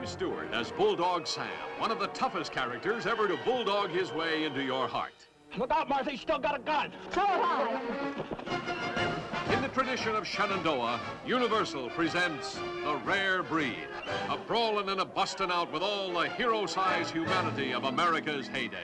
James Stewart as Bulldog Sam, one of the toughest characters ever to bulldog his way into your heart. Look out, Martha, he's still got a gun. So have I. In the tradition of Shenandoah, Universal presents The Rare Breed, a brawling and a busting out with all the hero-sized humanity of America's heyday.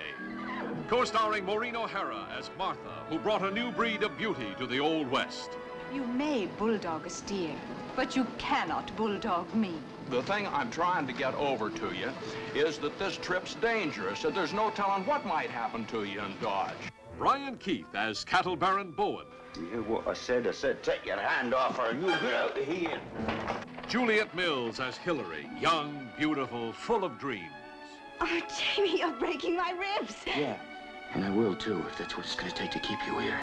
Co-starring Maureen O'Hara as Martha, who brought a new breed of beauty to the Old West. You may bulldog a steer, but you cannot bulldog me. The thing I'm trying to get over to you is that this trip's dangerous, and there's no telling what might happen to you in Dodge. Brian Keith as Cattle Baron Bowen. You hear what I said? I said, take your hand off her and you get out of here. Juliet Mills as Hillary, young, beautiful, full of dreams. Oh, Jamie, you're breaking my ribs. Yeah, and I will too, if that's what it's going to take to keep you here.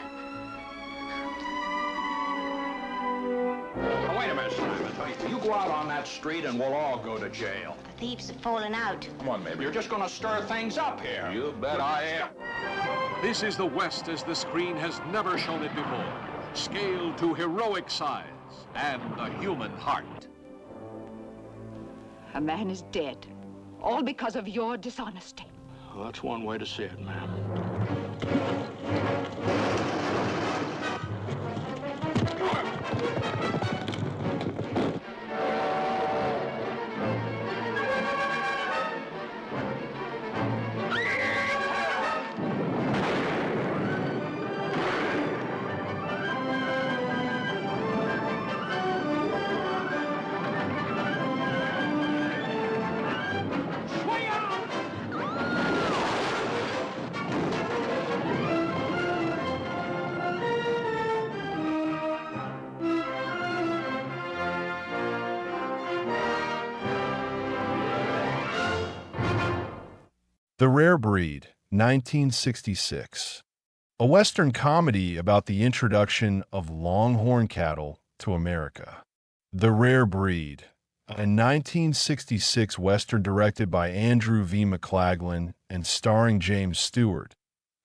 Now, wait a minute, Simon. You go out on that street and we'll all go to jail. The thieves have fallen out. Come on, baby. You're just going to stir things up here. You bet I am. This is the West as the screen has never shown it before, scaled to heroic size and the human heart. A man is dead, all because of your dishonesty. Well, that's one way to see it, ma'am. The Rare Breed, 1966. A Western comedy about the introduction of longhorn cattle to America. The Rare Breed, a 1966 Western directed by Andrew V. McLaglen and starring James Stewart,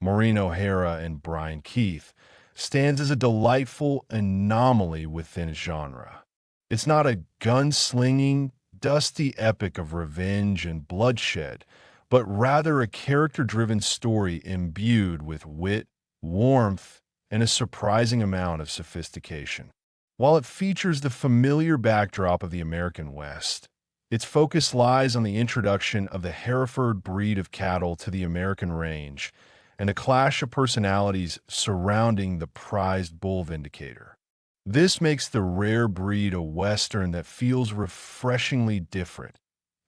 Maureen O'Hara, and Brian Keith, stands as a delightful anomaly within its genre. It's not a gunslinging, dusty epic of revenge and bloodshed, but rather a character-driven story imbued with wit, warmth, and a surprising amount of sophistication. While it features the familiar backdrop of the American West, its focus lies on the introduction of the Hereford breed of cattle to the American range and a clash of personalities surrounding the prized bull Vindicator. This makes The Rare Breed a Western that feels refreshingly different,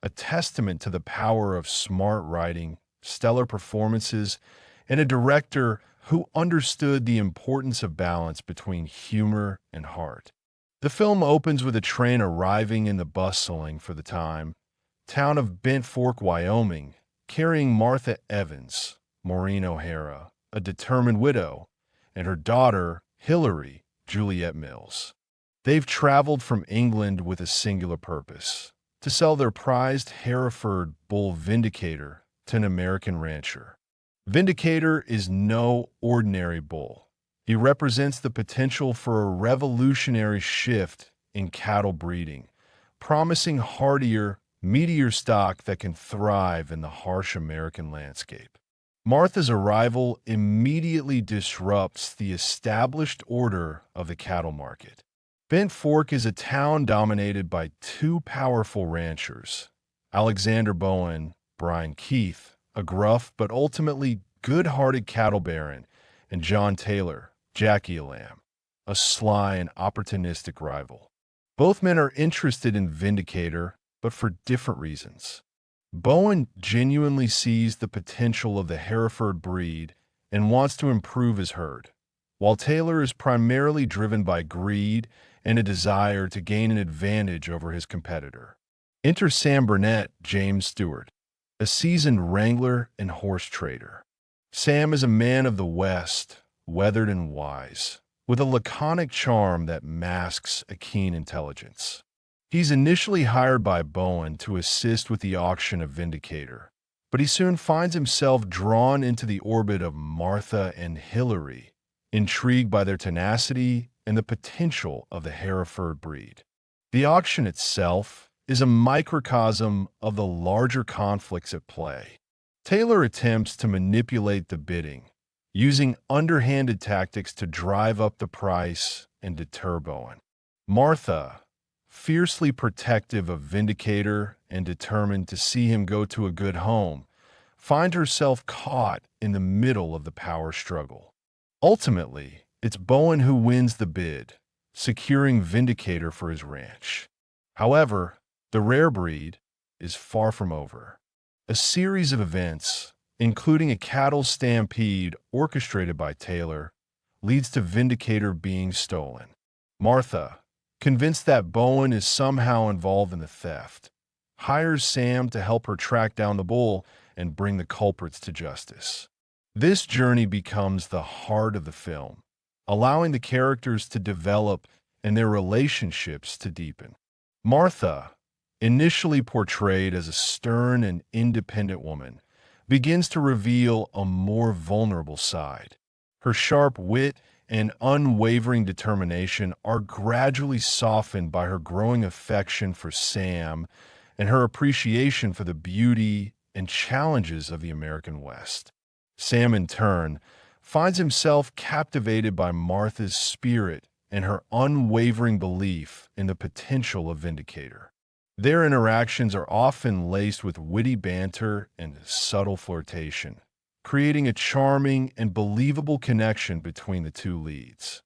a testament to the power of smart writing, stellar performances, and a director who understood the importance of balance between humor and heart. The film opens with a train arriving in the bustling, for the time, town of Bent Fork, Wyoming, carrying Martha Evans, Maureen O'Hara, a determined widow, and her daughter, Hillary, Juliet Mills. They've traveled from England with a singular purpose: to sell their prized Hereford bull Vindicator to an American rancher. Vindicator is no ordinary bull. He represents the potential for a revolutionary shift in cattle breeding, promising hardier, meatier stock that can thrive in the harsh American landscape. Martha's arrival immediately disrupts the established order of the cattle market. Bent Fork is a town dominated by two powerful ranchers, Alexander Bowen, Brian Keith, a gruff but ultimately good-hearted cattle baron, and John Taylor, Jackie Lamb, a sly and opportunistic rival. Both men are interested in Vindicator, but for different reasons. Bowen genuinely sees the potential of the Hereford breed and wants to improve his herd, while Taylor is primarily driven by greed and a desire to gain an advantage over his competitor. Enter Sam Burnett, James Stewart, a seasoned wrangler and horse trader. Sam is a man of the West, weathered and wise, with a laconic charm that masks a keen intelligence. He's initially hired by Bowen to assist with the auction of Vindicator, but he soon finds himself drawn into the orbit of Martha and Hillary, intrigued by their tenacity and the potential of the Hereford breed. The auction itself is a microcosm of the larger conflicts at play. Taylor attempts to manipulate the bidding, using underhanded tactics to drive up the price and deter Bowen. Martha, fiercely protective of Vindicator and determined to see him go to a good home, finds herself caught in the middle of the power struggle. Ultimately, it's Bowen who wins the bid, securing Vindicator for his ranch. However, the rare breed is far from over. A series of events, including a cattle stampede orchestrated by Taylor, leads to Vindicator being stolen. Martha, convinced that Bowen is somehow involved in the theft, hires Sam to help her track down the bull and bring the culprits to justice. This journey becomes the heart of the film, allowing the characters to develop and their relationships to deepen. Martha, initially portrayed as a stern and independent woman, begins to reveal a more vulnerable side. Her sharp wit and unwavering determination are gradually softened by her growing affection for Sam and her appreciation for the beauty and challenges of the American West. Sam, in turn, finds himself captivated by Martha's spirit and her unwavering belief in the potential of Vindicator. Their interactions are often laced with witty banter and subtle flirtation, creating a charming and believable connection between the two leads.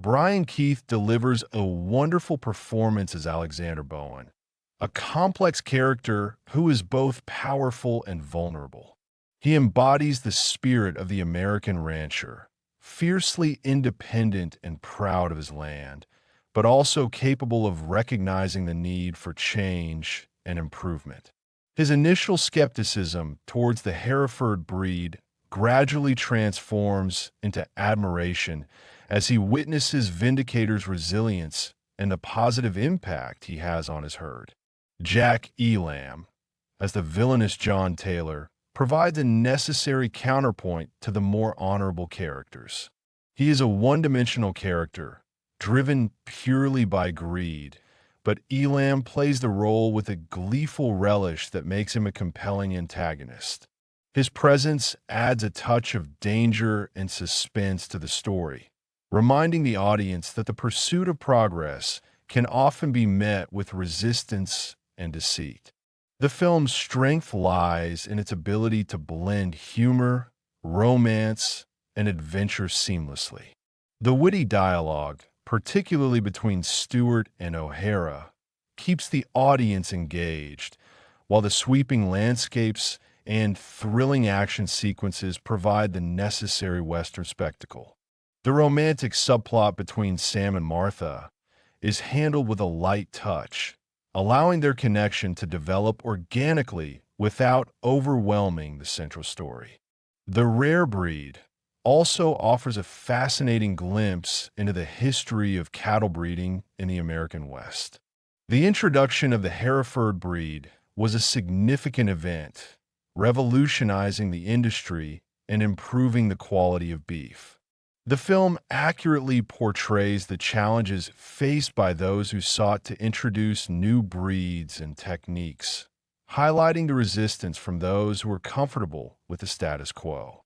Brian Keith delivers a wonderful performance as Alexander Bowen, a complex character who is both powerful and vulnerable. He embodies the spirit of the American rancher, fiercely independent and proud of his land, but also capable of recognizing the need for change and improvement. His initial skepticism towards the Hereford breed gradually transforms into admiration as he witnesses Vindicator's resilience and the positive impact he has on his herd. Jack Elam, as the villainous John Taylor, provides a necessary counterpoint to the more honorable characters. He is a one-dimensional character, driven purely by greed, but Elam plays the role with a gleeful relish that makes him a compelling antagonist. His presence adds a touch of danger and suspense to the story, reminding the audience that the pursuit of progress can often be met with resistance and deceit. The film's strength lies in its ability to blend humor, romance, and adventure seamlessly. The witty dialogue, particularly between Stewart and O'Hara, keeps the audience engaged, while the sweeping landscapes and thrilling action sequences provide the necessary Western spectacle. The romantic subplot between Sam and Martha is handled with a light touch, allowing their connection to develop organically without overwhelming the central story. The Rare Breed also offers a fascinating glimpse into the history of cattle breeding in the American West. The introduction of the Hereford breed was a significant event, revolutionizing the industry and improving the quality of beef. The film accurately portrays the challenges faced by those who sought to introduce new breeds and techniques, highlighting the resistance from those who were comfortable with the status quo.